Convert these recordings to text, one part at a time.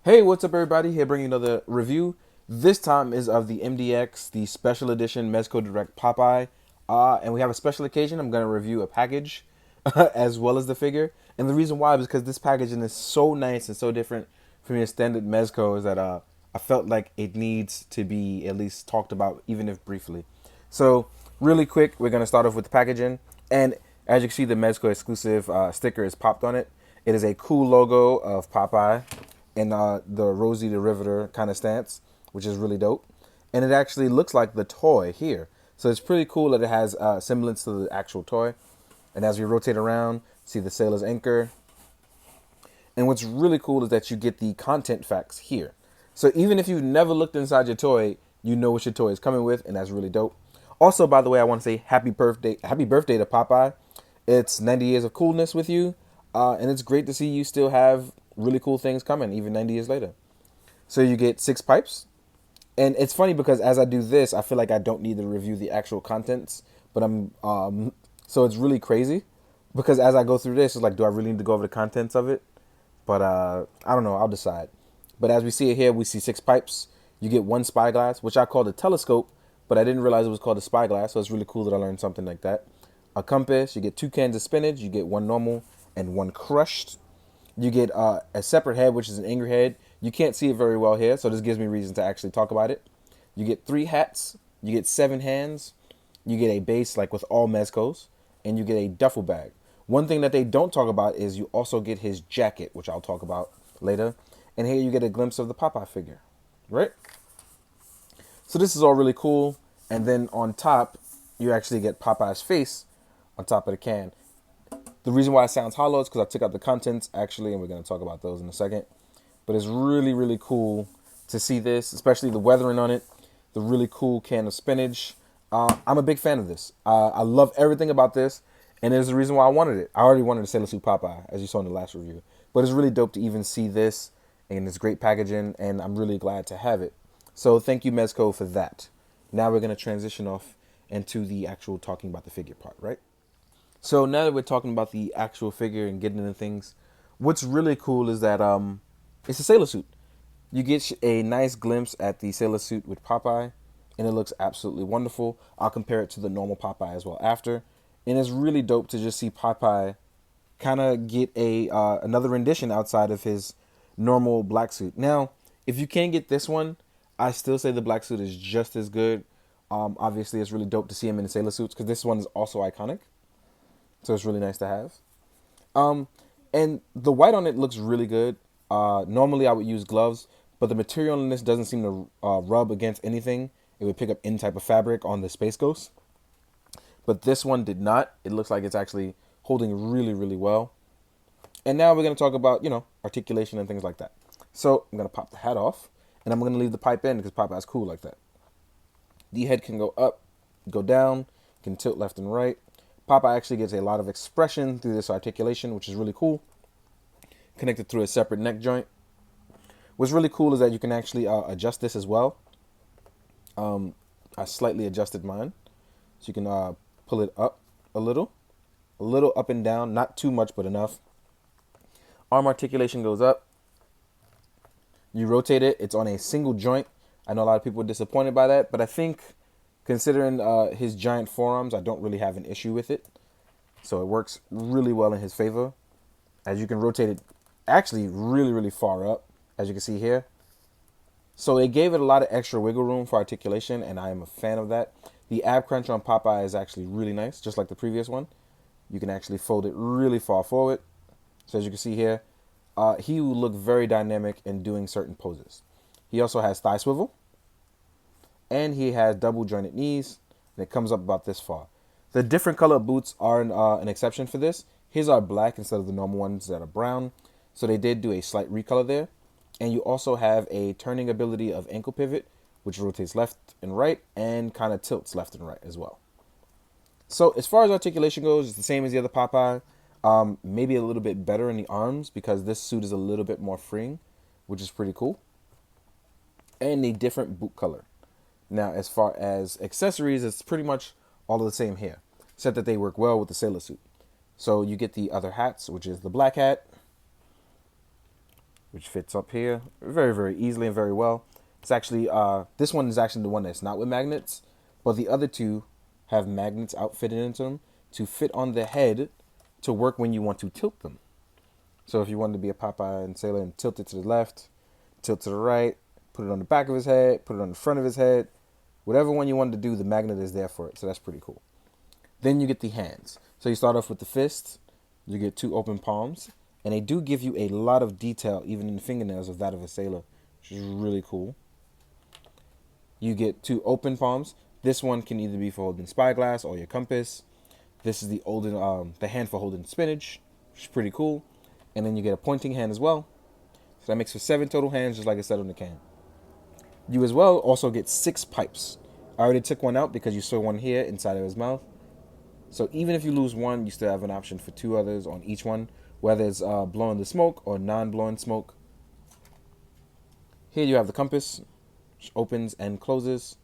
Hey, what's up, everybody? Here bringing another review. This time is of the MDX, the special edition Mezco Direct Popeye. And we have a special occasion. I'm going to review a package as well as the figure. And the reason why is because this packaging is so nice and so different from your standard Mezco is that I felt like it needs to be at least talked about, even if briefly. So, really quick, we're going to start off with the packaging. And as you can see, the Mezco exclusive sticker is popped on it. It is a cool logo of Popeye in the Rosie the Riveter kind of stance, which is really dope. And it actually looks like the toy here. So it's pretty cool that it has semblance to the actual toy. And as we rotate around, see the sailor's anchor. And what's really cool is that you get the content facts here. So even if you've never looked inside your toy, you know what your toy is coming with, and that's really dope. Also, by the way, I want to say happy birthday to Popeye. It's 90 years of coolness with you, and it's great to see you still have really cool things coming, even 90 years later. So you get 6 pipes, and it's funny because as I do this, I feel like I don't need to review the actual contents, but so it's really crazy because as I go through this, it's like, do I really need to go over the contents of it? But I don't know. I'll decide. But as we see it here, we see 6 pipes. You get 1 spyglass, which I called a telescope, but I didn't realize it was called a spyglass. So it's really cool that I learned something like that. A compass. You get 2 cans of spinach. You get 1 normal and 1 crushed. You get a separate head, which is an angry head. You can't see it very well here, so this gives me reason to actually talk about it. You get 3 hats. You get 7 hands. You get a base, like with all Mezcos, and you get a duffel bag. One thing that they don't talk about is you also get his jacket, which I'll talk about later. And here you get a glimpse of the Popeye figure, right? So this is all really cool. And then on top, you actually get Popeye's face on top of the can. The reason why it sounds hollow is because I took out the contents, actually, and we're going to talk about those in a second. But it's really, really cool to see this, especially the weathering on it, the really cool can of spinach. I'm a big fan of this. I love everything about this, and there's the reason why I wanted it. I already wanted a Sailor Suit Popeye, as you saw in the last review. But it's really dope to even see this, and it's great packaging, and I'm really glad to have it. So thank you, Mezco, for that. Now we're going to transition off into the actual talking about the figure part, right? So now that we're talking about the actual figure and getting into things, what's really cool is that it's a sailor suit. You get a nice glimpse at the sailor suit with Popeye, and it looks absolutely wonderful. I'll compare it to the normal Popeye as well after, and it's really dope to just see Popeye kind of get a another rendition outside of his normal black suit. Now, if you can't get this one, I still say the black suit is just as good. Obviously, it's really dope to see him in the sailor suits because this one is also iconic. So it's really nice to have. And the white on it looks really good. Normally I would use gloves, but the material in this doesn't seem to rub against anything. It would pick up any type of fabric on the Space Ghost. But this one did not. It looks like it's actually holding really, really well. And now we're going to talk about, articulation and things like that. So I'm going to pop the hat off, and I'm going to leave the pipe in because Popeye's cool like that. The head can go up, go down, can tilt left and right. Popeye actually gets a lot of expression through this articulation, which is really cool. Connected through a separate neck joint. What's really cool is that you can actually adjust this as well. I slightly adjusted mine. So you can pull it up a little up and down, not too much, but enough. Arm articulation goes up. You rotate it. It's on a single joint. I know a lot of people are disappointed by that, but I think considering his giant forearms, I don't really have an issue with it. So it works really well in his favor. As you can rotate it actually really, really far up, as you can see here. So it gave it a lot of extra wiggle room for articulation, and I am a fan of that. The ab crunch on Popeye is actually really nice, just like the previous one. You can actually fold it really far forward. So as you can see here, he will look very dynamic in doing certain poses. He also has thigh swivel. And he has double jointed knees, and it comes up about this far. The different color boots are an exception for this. His are black instead of the normal ones that are brown. So they did do a slight recolor there. And you also have a turning ability of ankle pivot, which rotates left and right and kind of tilts left and right as well. So as far as articulation goes, it's the same as the other Popeye. Maybe a little bit better in the arms because this suit is a little bit more freeing, which is pretty cool. And a different boot color. Now, as far as accessories, it's pretty much all of the same here, except that they work well with the sailor suit. So you get the other hats, which is the black hat, which fits up here very, very easily and very well. It's actually, this one is actually the one that's not with magnets, but the other two have magnets outfitted into them to fit on the head to work when you want to tilt them. So if you wanted to be a Popeye and Sailor and tilt it to the left, tilt to the right, put it on the back of his head, put it on the front of his head, whatever one you wanted to do, the magnet is there for it. So that's pretty cool. Then you get the hands. So you start off with the fist, you get 2 open palms, and they do give you a lot of detail, even in the fingernails, of that of a sailor, which is really cool. You get 2 open palms. This one can either be for holding spyglass or your compass. This is the hand for holding spinach, which is pretty cool. And then you get a pointing hand as well. So that makes for 7 total hands, just like I said on the can. You as well also get 6 pipes. I already took one out because you saw one here inside of his mouth. So even if you lose one, you still have an option for 2 others on each one, whether it's blowing the smoke or non-blowing smoke. Here you have the compass, which opens and closes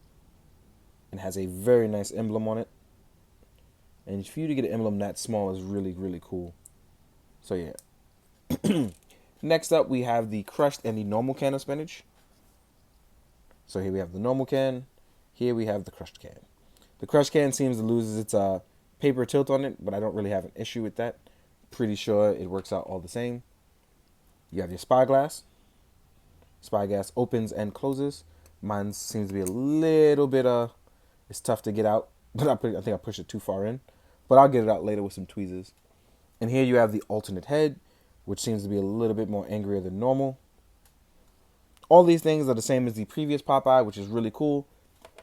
and has a very nice emblem on it. And for you to get an emblem that small is really, really cool. So yeah. Next up, we have the crushed and the normal can of spinach. So here we have the normal can. Here we have the crushed can. The crushed can seems to lose its paper tilt on it, but I don't really have an issue with that. Pretty sure it works out all the same. You have your spyglass. Spyglass opens and closes. Mine seems to be a little bit it's tough to get out, but I think I pushed it too far in. But I'll get it out later with some tweezers. And here you have the alternate head, which seems to be a little bit more angrier than normal. All these things are the same as the previous Popeye, which is really cool.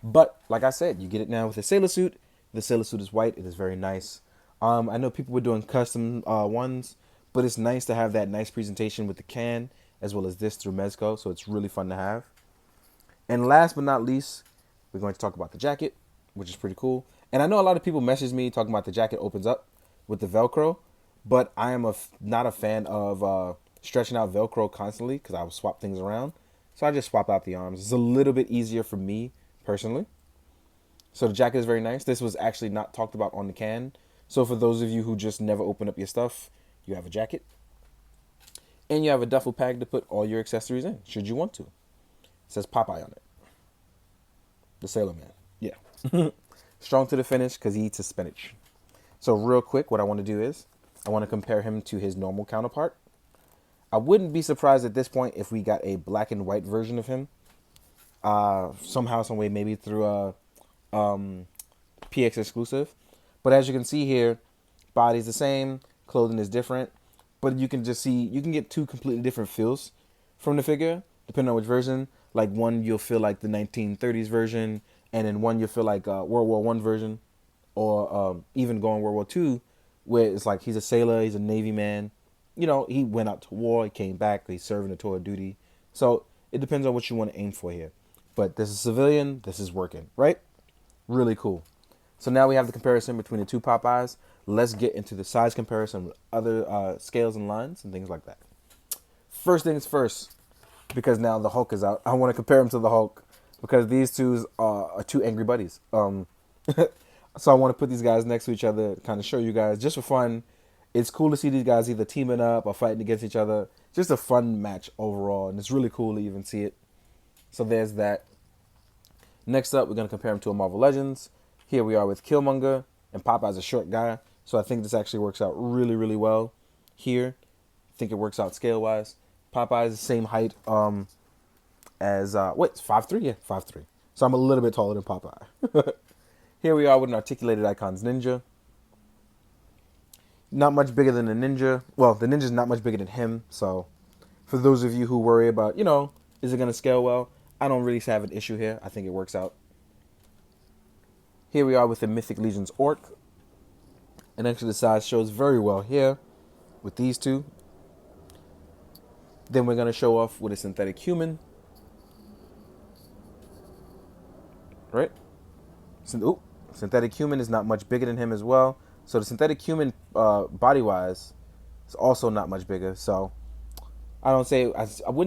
But like I said, you get it now with a sailor suit. The sailor suit is white. It is very nice. I know people were doing custom ones, but it's nice to have that nice presentation with the can as well as this through Mezco. So it's really fun to have. And last but not least, we're going to talk about the jacket, which is pretty cool. And I know a lot of people message me talking about the jacket opens up with the Velcro, but I am not a fan of stretching out Velcro constantly because I will swap things around. So I just swap out the arms. It's a little bit easier for me personally. So the jacket is very nice. This was actually not talked about on the can. So for those of you who just never open up your stuff, you have a jacket. And you have a duffel bag to put all your accessories in, should you want to. It says Popeye on it. The Sailor Man. Yeah. Strong to the finish because he eats his spinach. So real quick, what I want to do is I want to compare him to his normal counterpart. I wouldn't be surprised at this point if we got a black and white version of him. Somehow, some way, maybe through a PX exclusive. But as you can see here, body's the same, clothing is different. But you can just see, you can get 2 completely different feels from the figure, depending on which version. Like one, you'll feel like the 1930s version, and then one, you'll feel like World War I version, or even going World War II, where it's like he's a sailor, he's a Navy man. You know, he went out to war, he came back, he's serving a tour of duty. So it depends on what you want to aim for here. But this is civilian, this is working, right? Really cool. So now we have the comparison between the 2 Popeyes. Let's get into the size comparison with other scales and lines and things like that. First things first, because now the Hulk is out, I want to compare him to the Hulk because these 2 are 2 angry buddies. So I want to put these guys next to each other, kind of show you guys just for fun. It's cool to see these guys either teaming up or fighting against each other. Just a fun match overall, and it's really cool to even see it. So there's that. Next up, we're going to compare him to a Marvel Legends. Here we are with Killmonger, and Popeye's a short guy. So I think this actually works out really, really well here. I think it works out scale-wise. Popeye is the same height as, it's 5'3"? Yeah, 5'3". So I'm a little bit taller than Popeye. Here we are with an Articulated Icons Ninja. Not much bigger than the Ninja. Well, the Ninja's not much bigger than him. So for those of you who worry about, is it going to scale well? I don't really have an issue here. I think it works out. Here we are with the Mythic Legion's Orc. And actually the size shows very well here with these 2. Then we're going to show off with a synthetic human. Right? Synthetic human is not much bigger than him as well. So the synthetic human, body-wise, is also not much bigger. So I wouldn't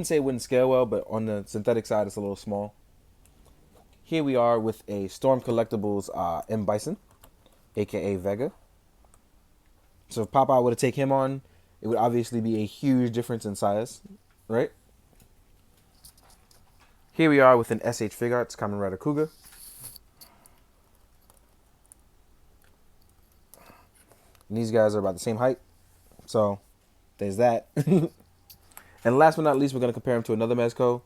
say it wouldn't scale well, but on the synthetic side, it's a little small. Here we are with a Storm Collectibles M. Bison, a.k.a. Vega. So if Popeye were to take him on, it would obviously be a huge difference in size. right? Here we are with an SH Fig Arts Kamen Rider Kuga. And these guys are about the same height. So there's that. And last but not least, we're going to compare him to another Mezco.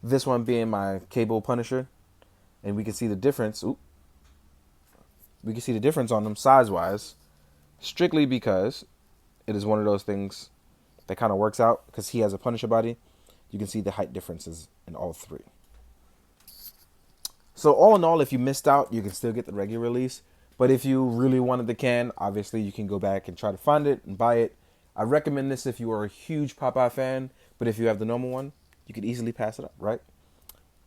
This one being my Cable Punisher. And we can see the difference. Oop. We can see the difference on them size-wise. Strictly because it is one of those things that kind of works out. Because he has a Punisher body. You can see the height differences in all three. So all in all, if you missed out, you can still get the regular release. But if you really wanted the can, obviously you can go back and try to find it and buy it. I recommend this if you are a huge Popeye fan, but if you have the normal one, you could easily pass it up, right?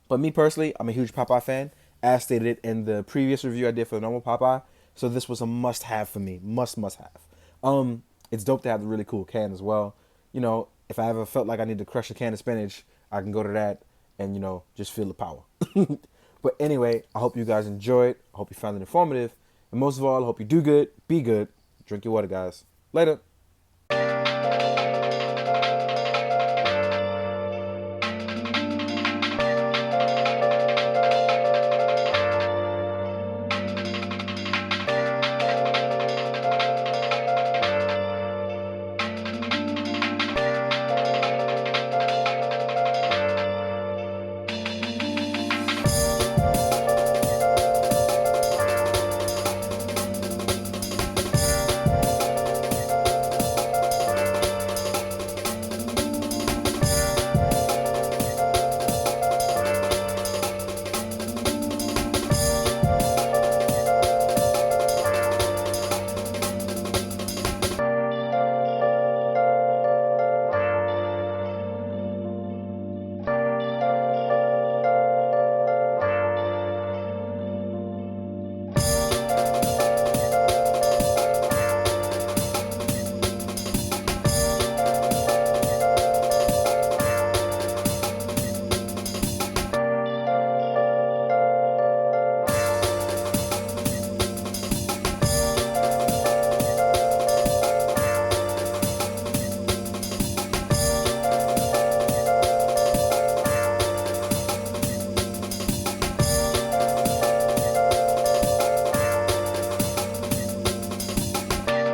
But me personally, I'm a huge Popeye fan, as stated in the previous review I did for the normal Popeye. So this was a must-have for me, must have. It's dope to have the really cool can as well. You know, if I ever felt like I need to crush a can of spinach, I can go to that and, you know, just feel the power. But anyway, I hope you guys enjoyed. I hope you found it informative. And most of all, I hope you do good, be good, drink your water, guys. Later.